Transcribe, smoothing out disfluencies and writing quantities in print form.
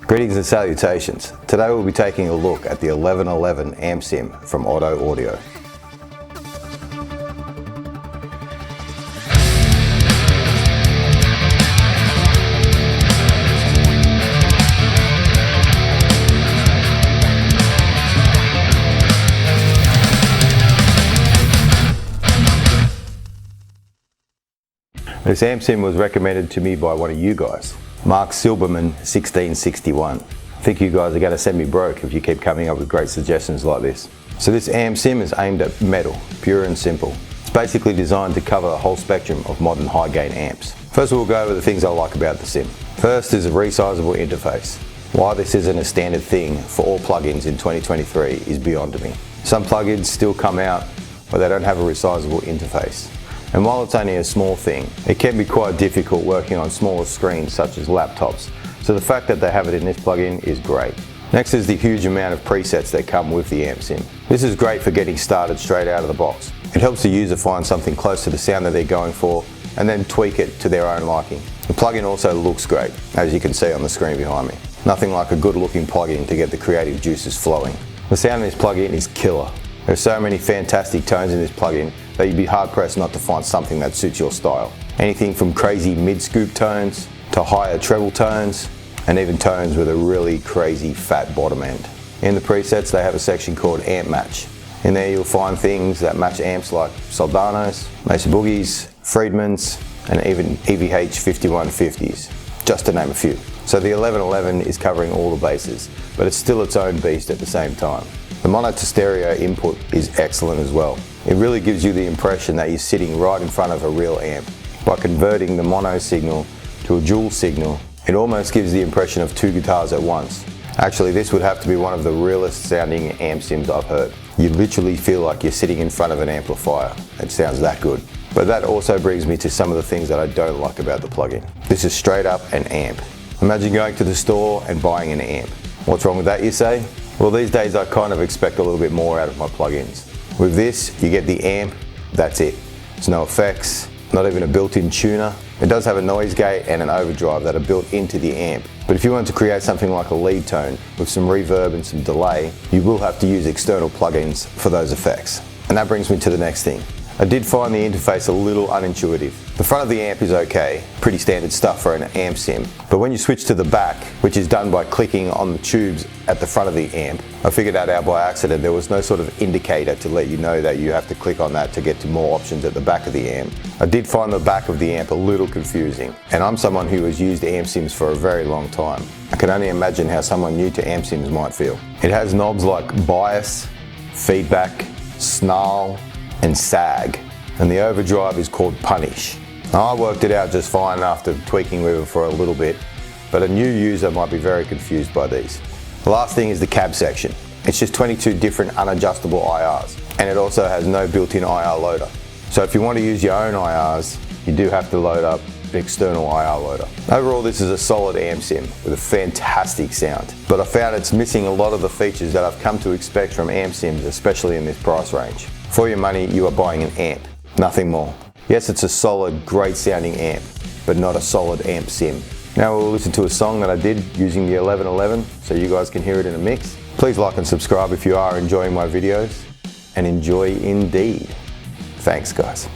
Greetings and salutations. Today we'll be taking a look at the 1111 amp sim from Otto Audio. This amp sim was recommended to me by one of you guys, Mark Silberman 1661. I think you guys are going to send me broke if you keep coming up with great suggestions like this. So this amp sim is aimed at metal, pure and simple. It's basically designed to cover a whole spectrum of modern high gain amps. First we'll go over the things I like about the sim. First is a resizable interface. Why this isn't a standard thing for all plugins in 2023 is beyond me. Some plugins still come out where they don't have a resizable interface. And while it's only a small thing, it can be quite difficult working on smaller screens such as laptops. So the fact that they have it in this plugin is great. Next is the huge amount of presets that come with the amp sim. This is great for getting started straight out of the box. It helps the user find something close to the sound that they're going for and then tweak it to their own liking. The plugin also looks great, as you can see on the screen behind me. Nothing like a good looking plugin to get the creative juices flowing. The sound in this plugin is killer. There are so many fantastic tones in this plugin that you'd be hard pressed not to find something that suits your style. Anything from crazy mid-scoop tones to higher treble tones and even tones with a really crazy fat bottom end. In the presets they have a section called Amp Match. In there you'll find things that match amps like Soldanos, Mesa Boogies, Friedmans and even EVH 5150s, just to name a few. So the 1111 is covering all the bases, but it's still its own beast at the same time. The mono to stereo input is excellent as well. It really gives you the impression that you're sitting right in front of a real amp. By converting the mono signal to a dual signal, it almost gives the impression of two guitars at once. Actually, this would have to be one of the realest sounding amp sims I've heard. You literally feel like you're sitting in front of an amplifier. It sounds that good. But that also brings me to some of the things that I don't like about the plugin. This is straight up an amp. Imagine going to the store and buying an amp. What's wrong with that, you say? Well, these days I kind of expect a little bit more out of my plugins. With this, you get the amp, that's it. There's no effects, not even a built-in tuner. It does have a noise gate and an overdrive that are built into the amp. But if you want to create something like a lead tone with some reverb and some delay, you will have to use external plugins for those effects. And that brings me to the next thing. I did find the interface a little unintuitive. The front of the amp is okay, pretty standard stuff for an amp sim. But when you switch to the back, which is done by clicking on the tubes at the front of the amp, I figured that out by accident. There was no sort of indicator to let you know that you have to click on that to get to more options at the back of the amp. I did find the back of the amp a little confusing, and I'm someone who has used amp sims for a very long time. I can only imagine how someone new to amp sims might feel. It has knobs like bias, feedback, snarl, and sag, and the overdrive is called punish. Now, I worked it out just fine after tweaking with it for a little bit, but a new user might be very confused by these. The last thing is the cab section. It's just 22 different unadjustable IRs, and it also has no built-in IR loader. So if you want to use your own IRs, you do have to load up an external IR loader. Overall, this is a solid amp sim with a fantastic sound, but I found it's missing a lot of the features that I've come to expect from amp sims, especially in this price range. For your money, you are buying an amp, nothing more. Yes, it's a solid, great sounding amp, but not a solid amp sim. Now we'll listen to a song that I did using the 1111 so you guys can hear it in a mix. Please like and subscribe if you are enjoying my videos, and enjoy indeed. Thanks guys.